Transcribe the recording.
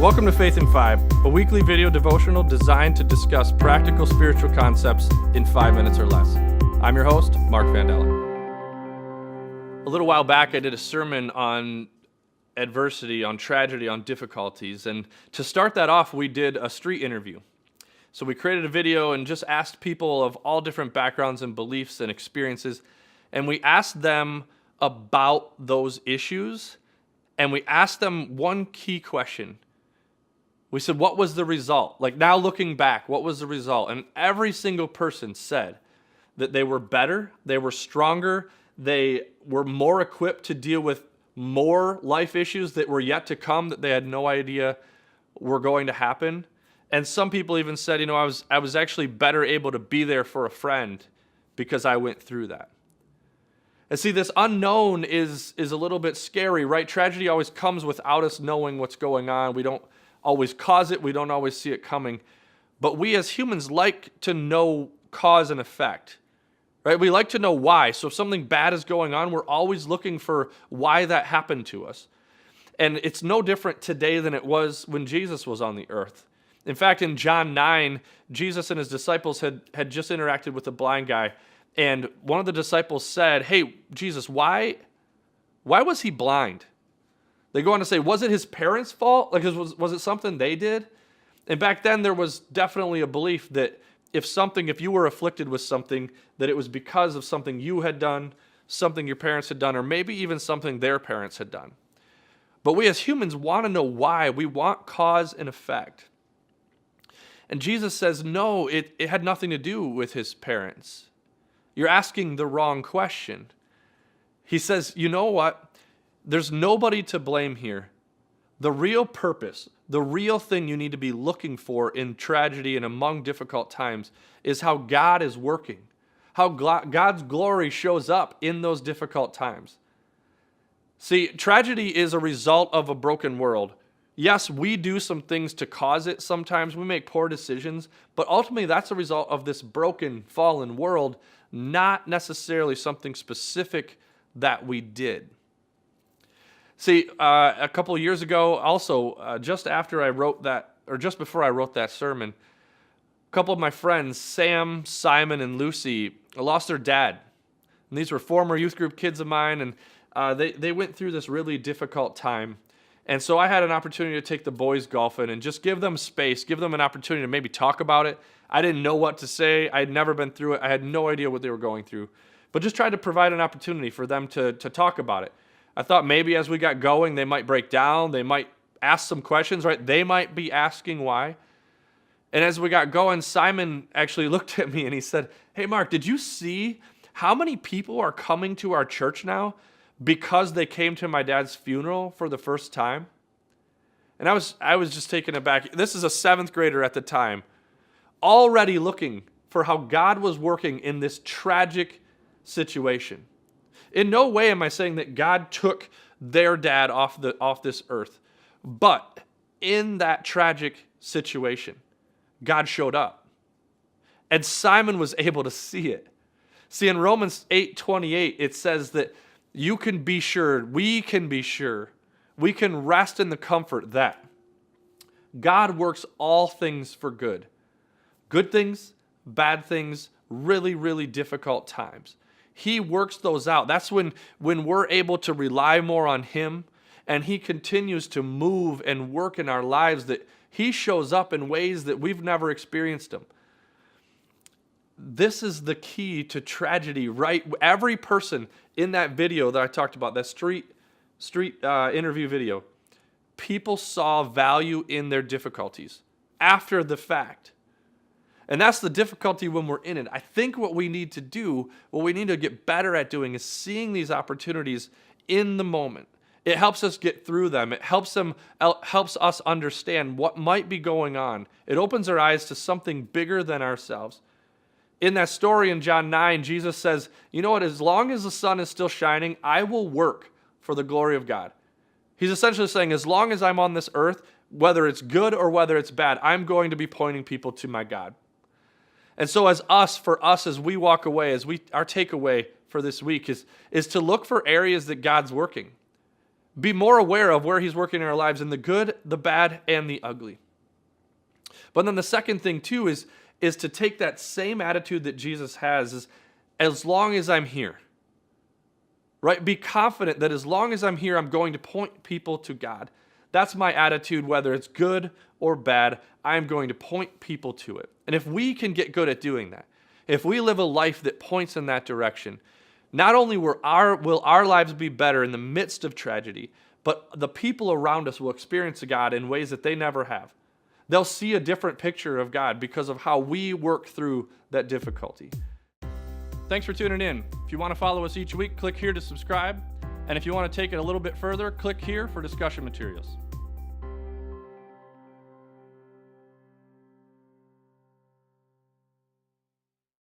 Welcome to Faith in 5, a weekly video devotional designed to discuss practical spiritual concepts in 5 minutes or less. I'm your host, Mark Vandella. A little while back, I did a sermon on adversity, on tragedy, on difficulties, and to start that off, we did a street interview. So we created a video and just asked people of all different backgrounds and beliefs and experiences, and we asked them about those issues, and we asked them one key question. We said, what was the result? Like now looking back, what was the result? And every single person said that they were better, they were stronger, they were more equipped to deal with more life issues that were yet to come that they had no idea were going to happen. And some people even said, I was actually better able to be there for a friend because I went through that. And see, this unknown is a little bit scary, right? Tragedy always comes without us knowing what's going on. We don't always cause it. We don't always see it coming. But we as humans like to know cause and effect, right? We like to know why. So if something bad is going on, we're always looking for why that happened to us. And it's no different today than it was when Jesus was on the earth. In fact, in John 9, Jesus and his disciples had just interacted with a blind guy. And one of the disciples said, hey, Jesus, why was he blind? They go on to say, was it his parents' fault? Like, was it something they did? And back then, there was definitely a belief that if you were afflicted with something, that it was because of something you had done, something your parents had done, or maybe even something their parents had done. But we as humans want to know why. We want cause and effect. And Jesus says, no, it had nothing to do with his parents. You're asking the wrong question. He says, you know what? There's nobody to blame here. The real purpose, the real thing you need to be looking for in tragedy and among difficult times is how God is working, how God's glory shows up in those difficult times. See, tragedy is a result of a broken world. Yes, we do some things to cause it sometimes. We make poor decisions, but ultimately that's a result of this broken, fallen world, not necessarily something specific that we did. See, a couple of years ago, also, just before I wrote that sermon, a couple of my friends, Sam, Simon, and Lucy, lost their dad. And these were former youth group kids of mine, and they went through this really difficult time. And so I had an opportunity to take the boys golfing and just give them space, give them an opportunity to maybe talk about it. I didn't know what to say. I had never been through it. I had no idea what they were going through. But just tried to provide an opportunity for them to talk about it. I thought maybe as we got going, they might break down. They might ask some questions, right? They might be asking why. And as we got going, Simon actually looked at me and he said, hey, Mark, did you see how many people are coming to our church now because they came to my dad's funeral for the first time? And I was just taken aback. This is a 7th grader at the time, already looking for how God was working in this tragic situation. In no way am I saying that God took their dad off this earth. But in that tragic situation, God showed up. And Simon was able to see it. See, in Romans 8:28, it says that you can be sure, we can be sure, we can rest in the comfort that God works all things for good. Good things, bad things, really, really difficult times. He works those out. That's when we're able to rely more on him and he continues to move and work in our lives, that he shows up in ways that we've never experienced him. This is the key to tragedy, right? Every person in that video that I talked about, that street interview video, people saw value in their difficulties after the fact. And that's the difficulty when we're in it. I think what we need to get better at doing is seeing these opportunities in the moment. It helps us get through them. It helps us understand what might be going on. It opens our eyes to something bigger than ourselves. In that story in John 9, Jesus says, you know what, as long as the sun is still shining, I will work for the glory of God. He's essentially saying, as long as I'm on this earth, whether it's good or whether it's bad, I'm going to be pointing people to my God. And so as we walk away, our takeaway for this week is to look for areas that God's working. be more aware of where he's working in our lives in the good, the bad, and the ugly. But then the second thing too is to take that same attitude that Jesus has, as long as I'm here. Right? Be confident that as long as I'm here, I'm going to point people to God. That's my attitude, whether it's good or bad, I'm going to point people to it. And if we can get good at doing that, if we live a life that points in that direction, not only will our lives be better in the midst of tragedy, but the people around us will experience God in ways that they never have. They'll see a different picture of God because of how we work through that difficulty. Thanks for tuning in. If you want to follow us each week, click here to subscribe. And if you want to take it a little bit further, click here for discussion materials.